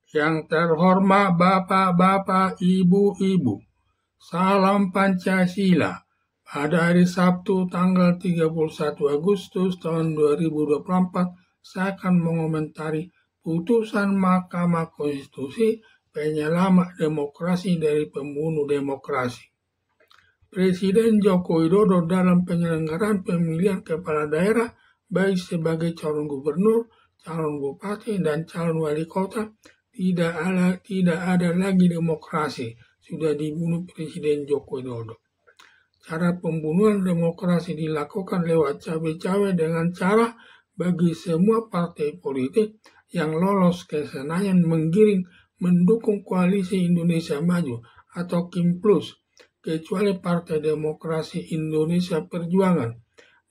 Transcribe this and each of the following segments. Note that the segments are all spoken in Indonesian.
Yang terhormat Bapak-Bapak, Ibu-Ibu, salam Pancasila. Pada hari Sabtu tanggal 31 Agustus tahun 2024, saya akan mengomentari putusan Mahkamah Konstitusi penyelamat demokrasi dari pembunuh demokrasi. Presiden Joko Widodo dalam penyelenggaraan pemilihan kepala daerah, baik sebagai calon gubernur, calon bupati, dan calon wali kota, tidak ada lagi demokrasi, sudah dibunuh Presiden Joko Widodo. Cara pembunuhan demokrasi dilakukan lewat cawe-cawe dengan cara bagi semua partai politik yang lolos ke Senayan mendukung koalisi Indonesia Maju atau KIM Plus, kecuali Partai Demokrasi Indonesia Perjuangan,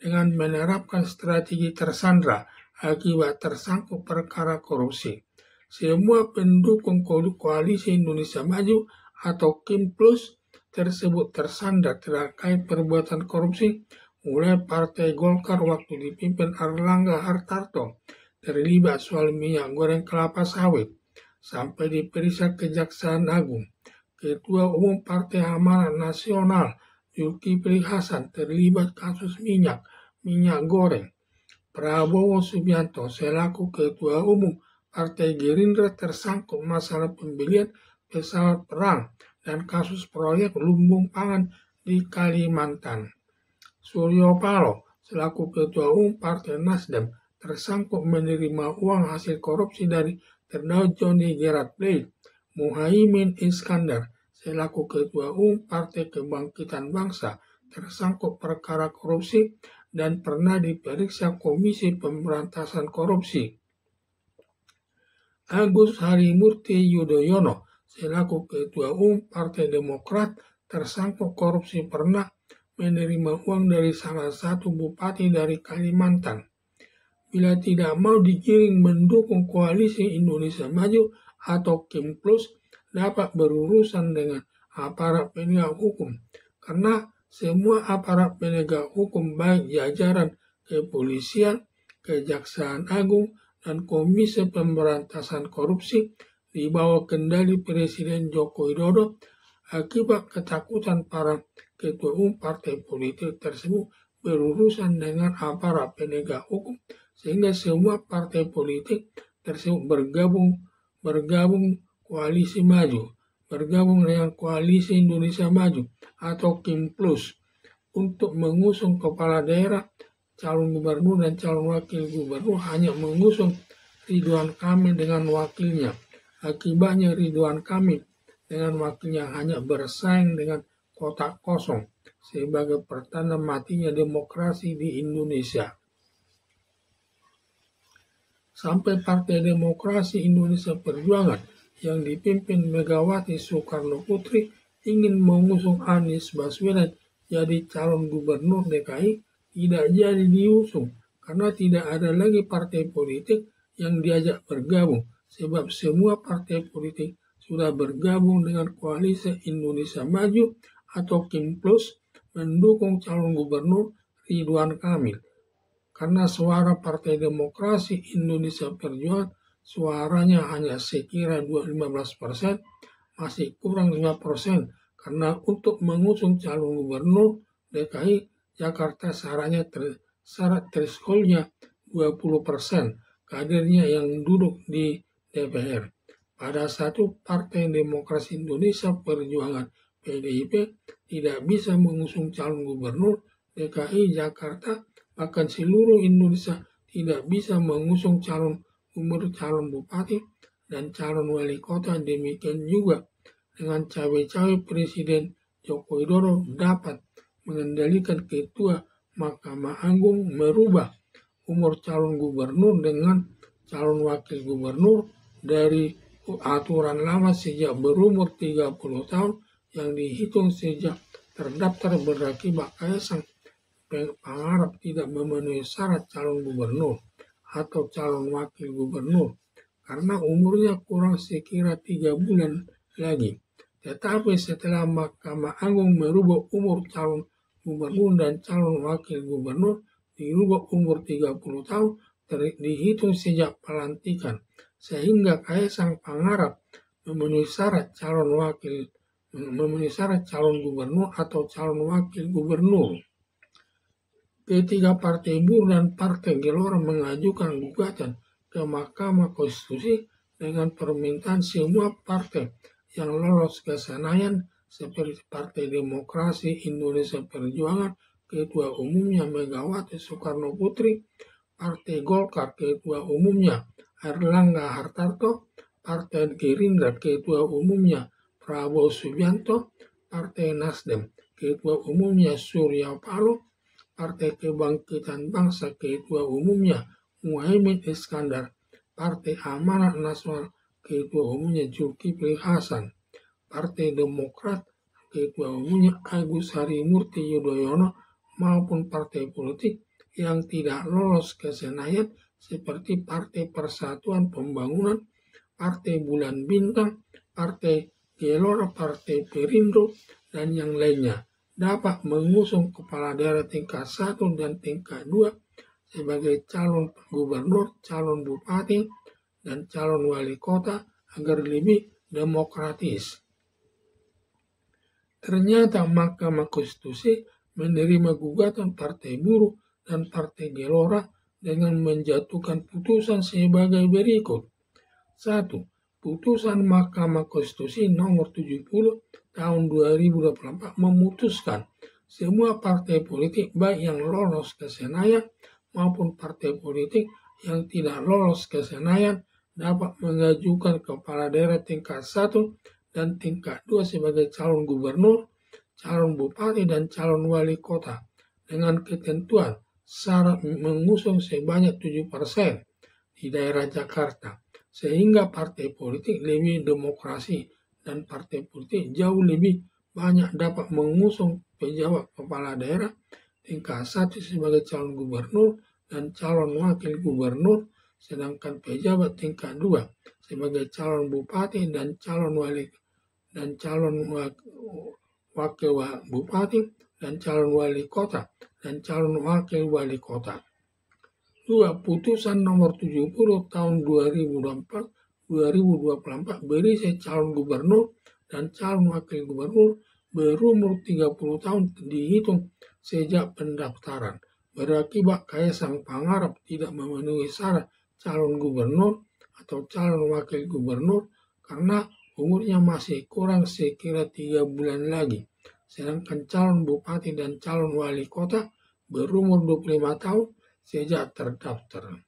dengan menerapkan strategi tersandra akibat tersangkut perkara korupsi. Semua pendukung koalisi Indonesia Maju atau KIM Plus tersebut tersandra terkait perbuatan korupsi, mulai Partai Golkar waktu dipimpin Erlangga Hartarto terlibat soal minyak goreng kelapa sawit, sampai diperiksa Kejaksaan Agung. Ketua Umum Partai Amanat Nasional Zulkifli Hasan terlibat kasus minyak goreng. Prabowo Subianto selaku Ketua Umum Partai Gerindra tersangkut masalah pembelian pesawat perang dan kasus proyek lumbung pangan di Kalimantan. Suryo Paloh selaku Ketua Umum Partai Nasdem tersangkut menerima uang hasil korupsi dari terdakwa Johnny Gerard Plate. Muhaimin Iskandar selaku Ketua Umum Partai Kebangkitan Bangsa tersangkut perkara korupsi dan pernah diperiksa Komisi Pemberantasan Korupsi. Agus Harimurti Yudhoyono selaku Ketua Umum Partai Demokrat tersangkut korupsi pernah menerima uang dari salah satu bupati dari Kalimantan. Bila tidak mau digiring mendukung koalisi Indonesia Maju atau KIM Plus, dapat berurusan dengan aparat penegak hukum, karena semua aparat penegak hukum baik jajaran kepolisian, Kejaksaan Agung, dan Komisi Pemberantasan Korupsi di bawah kendali Presiden Joko Widodo. Akibat ketakutan para ketua umum partai politik tersebut berurusan dengan aparat penegak hukum, sehingga semua partai politik tersebut bergabung koalisi maju, bergabung dengan koalisi Indonesia Maju atau KIM Plus untuk mengusung kepala daerah, calon gubernur dan calon wakil gubernur, hanya mengusung Ridwan Kamil dengan wakilnya. Akibatnya Ridwan Kamil dengan wakilnya hanya bersaing dengan kotak kosong sebagai pertanda matinya demokrasi di Indonesia. Sampai Partai Demokrasi Indonesia Perjuangan yang dipimpin Megawati Soekarno Putri ingin mengusung Anies Baswedan jadi calon gubernur DKI, tidak jadi diusung karena tidak ada lagi partai politik yang diajak bergabung, sebab semua partai politik sudah bergabung dengan koalisi Indonesia Maju atau KIM Plus mendukung calon gubernur Ridwan Kamil. Karena suara Partai Demokrasi Indonesia Perjuangan suaranya hanya sekira 15%, masih kurang 5%, karena untuk mengusung calon gubernur DKI Jakarta syarat thresholdnya 20% kadernya yang duduk di DPR. Pada satu Partai Demokrasi Indonesia Perjuangan PDIP tidak bisa mengusung calon gubernur DKI Jakarta, bahkan seluruh Indonesia tidak bisa mengusung calon gubernur, calon bupati, dan calon wali kota. Demikian juga dengan cawe-cawe Presiden Joko Widodo dapat mengendalikan Ketua Mahkamah Agung merubah umur calon gubernur dengan calon wakil gubernur dari aturan lama sejak berumur 30 tahun yang dihitung sejak terdaftar berakibat Kaisang Pangarep tidak memenuhi syarat calon gubernur atau calon wakil gubernur karena umurnya kurang sekira 3 bulan lagi. Tetapi setelah Mahkamah Agung merubah umur calon gubernur dan calon wakil gubernur dirubah umur 30 tahun dihitung sejak pelantikan. sehingga Kaisang Pangarep memenuhi syarat calon gubernur atau calon wakil gubernur. Ketiga partai buruh dan partai Gelora mengajukan gugatan ke Mahkamah Konstitusi dengan permintaan semua partai yang lolos ke Senayan seperti Partai Demokrasi Indonesia Perjuangan, Ketua Umumnya Megawati Soekarno Putri, Partai Golkar, Ketua Umumnya Airlangga Hartarto, Partai Gerindra, Ketua Umumnya Prabowo Subianto, Partai Nasdem, Ketua Umumnya Surya Paloh, Partai Kebangkitan Bangsa, Ketua Umumnya Muhaimin Iskandar, Partai Amanat Nasional, Ketua Umumnya Zulkifli Hasan, Partai Demokrat, Ketua Umumnya Agus Harimurti Yudhoyono, maupun partai politik yang tidak lolos ke Senayan seperti Partai Persatuan Pembangunan, Partai Bulan Bintang, Partai Gelora, Partai Perindo, dan yang lainnya dapat mengusung kepala daerah tingkat 1 dan tingkat 2 sebagai calon gubernur, calon bupati, dan calon wali kota agar lebih demokratis. Ternyata Mahkamah Konstitusi menerima gugatan Partai Buruh dan Partai Gelora dengan menjatuhkan putusan sebagai berikut. 1. Putusan Mahkamah Konstitusi nomor 70 tahun 2024 memutuskan semua partai politik baik yang lolos ke Senayan maupun partai politik yang tidak lolos ke Senayan dapat mengajukan kepala daerah tingkat 1 dan tingkat 2 sebagai calon gubernur, calon bupati, dan calon wali kota dengan ketentuan syarat mengusung sebanyak 7% di daerah Jakarta, sehingga partai politik lebih demokrasi dan partai politik jauh lebih banyak dapat mengusung pejabat kepala daerah tingkat 1 sebagai calon gubernur dan calon wakil gubernur, sedangkan pejabat tingkat 2 sebagai calon bupati dan calon wakil bupati dan calon wali kota dan calon wakil wali kota. 2. Putusan nomor 70 tahun 2024 berisi calon gubernur dan calon wakil gubernur berumur 30 tahun dihitung sejak pendaftaran, berakibat Kaisang Pangarep tidak memenuhi syarat calon gubernur atau calon wakil gubernur karena umurnya masih kurang sekira 3 bulan lagi, sedangkan calon bupati dan calon wali kota berumur 25 tahun sejak terdaftar.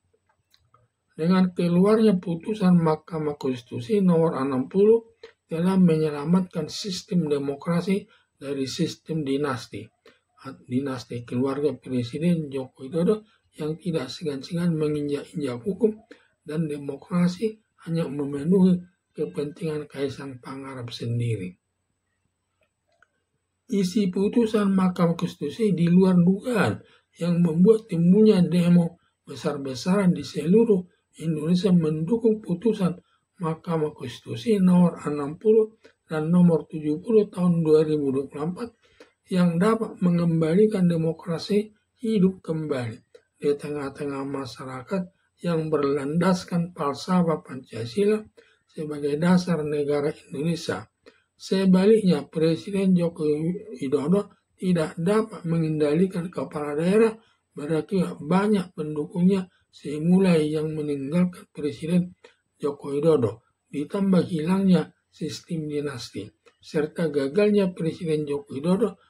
Dengan keluarnya putusan Mahkamah Konstitusi nomor 60 telah menyelamatkan sistem demokrasi dari sistem dinasti keluarga Presiden Joko Widodo yang tidak segan-segan menginjak-injak hukum dan demokrasi hanya memenuhi kepentingan Kaisang Pangarep sendiri. Isi putusan Mahkamah Konstitusi di luar dugaan yang membuat timbulnya demo besar-besaran di seluruh Indonesia mendukung putusan Mahkamah Konstitusi nomor 60 dan nomor 70 tahun 2024 yang dapat mengembalikan demokrasi hidup kembali di tengah-tengah masyarakat yang berlandaskan falsafah Pancasila sebagai dasar negara Indonesia. Sebaliknya, Presiden Joko Widodo tidak dapat mengendalikan kepala daerah berakibat banyak pendukungnya semulai yang meninggalkan Presiden Joko Widodo, ditambah hilangnya sistem dinasti, serta gagalnya Presiden Joko Widodo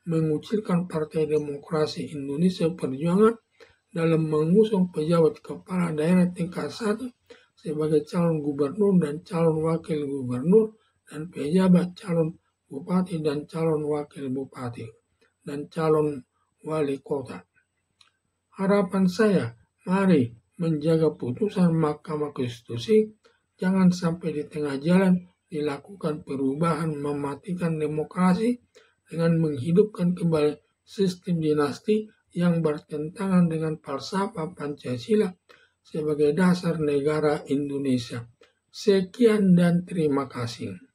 mengucilkan Partai Demokrasi Indonesia Perjuangan dalam mengusung pejabat kepala daerah tingkat 1 sebagai calon gubernur dan calon wakil gubernur dan pejabat calon bupati dan calon wakil bupati dan calon wali kota. Harapan saya, mari menjaga putusan Mahkamah Konstitusi, jangan sampai di tengah jalan dilakukan perubahan mematikan demokrasi dengan menghidupkan kembali sistem dinasti yang bertentangan dengan falsafah Pancasila sebagai dasar negara Indonesia. Sekian dan terima kasih.